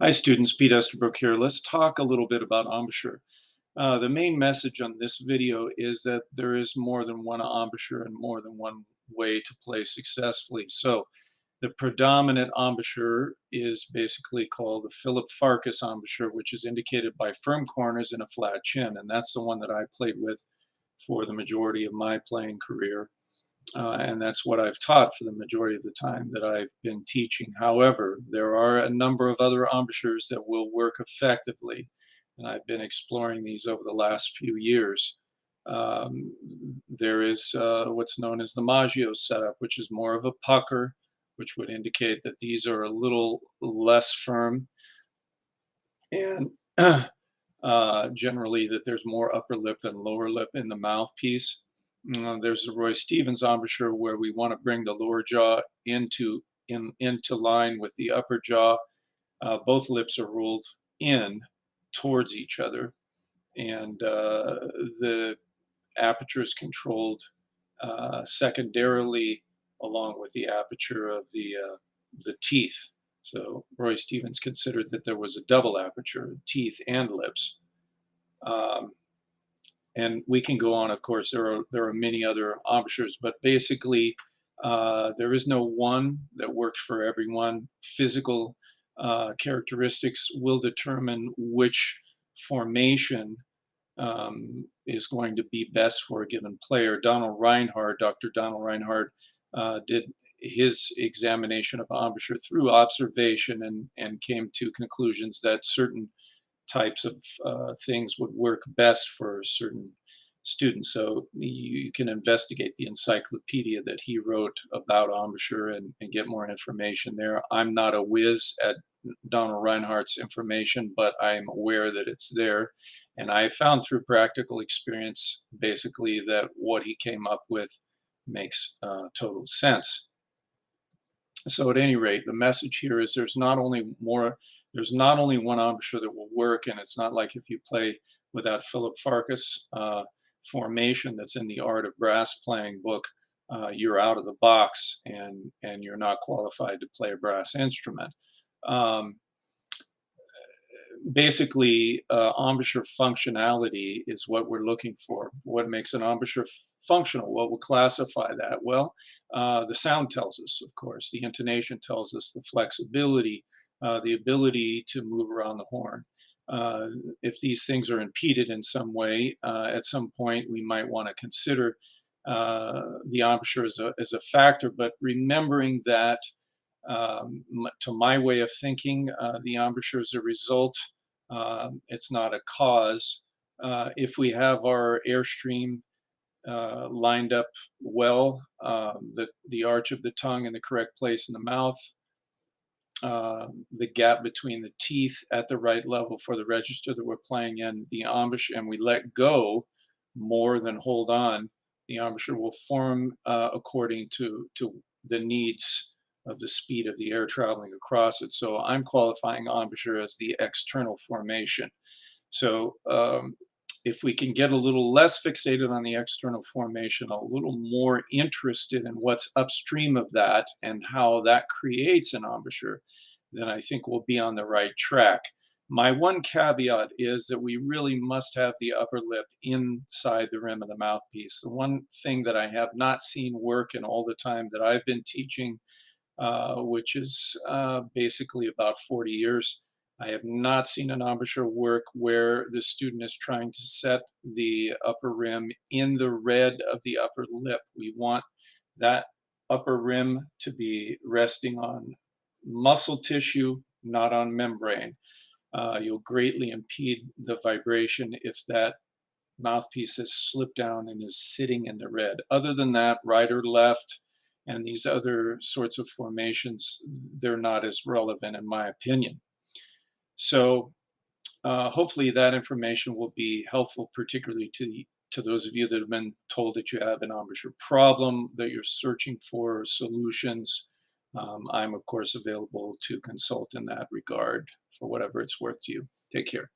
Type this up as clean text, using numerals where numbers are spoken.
Hi students, Pete Estabrook here. Let's talk a little bit about embouchure. The main message on this video is that there is more than one embouchure and more than one way to play successfully. So the predominant embouchure is basically called the Philip Farkas embouchure, which is indicated by firm corners and a flat chin. And that's the one that I played with for the majority of my playing career. And that's what I've taught for the majority of the time that I've been teaching. However, there are a number of other embouchures that will work effectively, and I've been exploring these over the last few years. Um, there is what's known as the Maggio setup, which is more of a pucker, which would indicate that these are a little less firm, and generally that there's more upper lip than lower lip in the mouthpiece. There's the Roy Stevens embouchure where we want to bring the lower jaw into line with the upper jaw. Both lips are rolled in towards each other, and the aperture is controlled secondarily along with the aperture of the teeth. So Roy Stevens considered that there was a double aperture, teeth and lips. Um, and we can go on. Of course, there are many other embouchures, but basically, there is no one that works for everyone. Physical characteristics will determine which formation is going to be best for a given player. Dr. Donald Reinhardt, did his examination of embouchure through observation and came to conclusions that certain types of things would work best for certain students. So you can investigate the encyclopedia that he wrote about embouchure and get more information there. I'm not a whiz at Donald Reinhardt's information, but I'm aware that it's there. And I found through practical experience basically that what he came up with makes total sense. So at any rate, the message here is there's not only one embouchure that will work, and it's not like if you play with that Philip Farkas formation that's in the Art of Brass Playing book, you're out of the box and you're not qualified to play a brass instrument. Um, Basically, embouchure functionality is what we're looking for. What makes an embouchure functional? What will classify that? Well, the sound tells us, of course. The intonation tells us the flexibility, the ability to move around the horn. Uh, if these things are impeded in some way, at some point we might want to consider the embouchure as a factor, but remembering that to my way of thinking, the embouchure is a result. It's not a cause. If we have our airstream lined up well, the arch of the tongue in the correct place in the mouth, the gap between the teeth at the right level for the register that we're playing in, the embouchure, and we let go more than hold on, the embouchure will form according to the needs of the speed of the air traveling across it. So I'm qualifying embouchure as the external formation. So if we can get a little less fixated on the external formation, a little more interested in what's upstream of that and how that creates an embouchure, then I think we'll be on the right track. My one caveat is that we really must have the upper lip inside the rim of the mouthpiece. The one thing that I have not seen work in all the time that I've been teaching, which is basically about 40 years, I have not seen an embouchure work where the student is trying to set the upper rim in the red of the upper lip. We want that upper rim to be resting on muscle tissue, not on membrane. You'll greatly impede the vibration if that mouthpiece has slipped down and is sitting in the red. Other than that, right or left, and these other sorts of formations, they're not as relevant in my opinion. So hopefully that information will be helpful, particularly to those of you that have been told that you have an embouchure problem, that you're searching for solutions. I'm, of course, available to consult in that regard for whatever it's worth to you. Take care.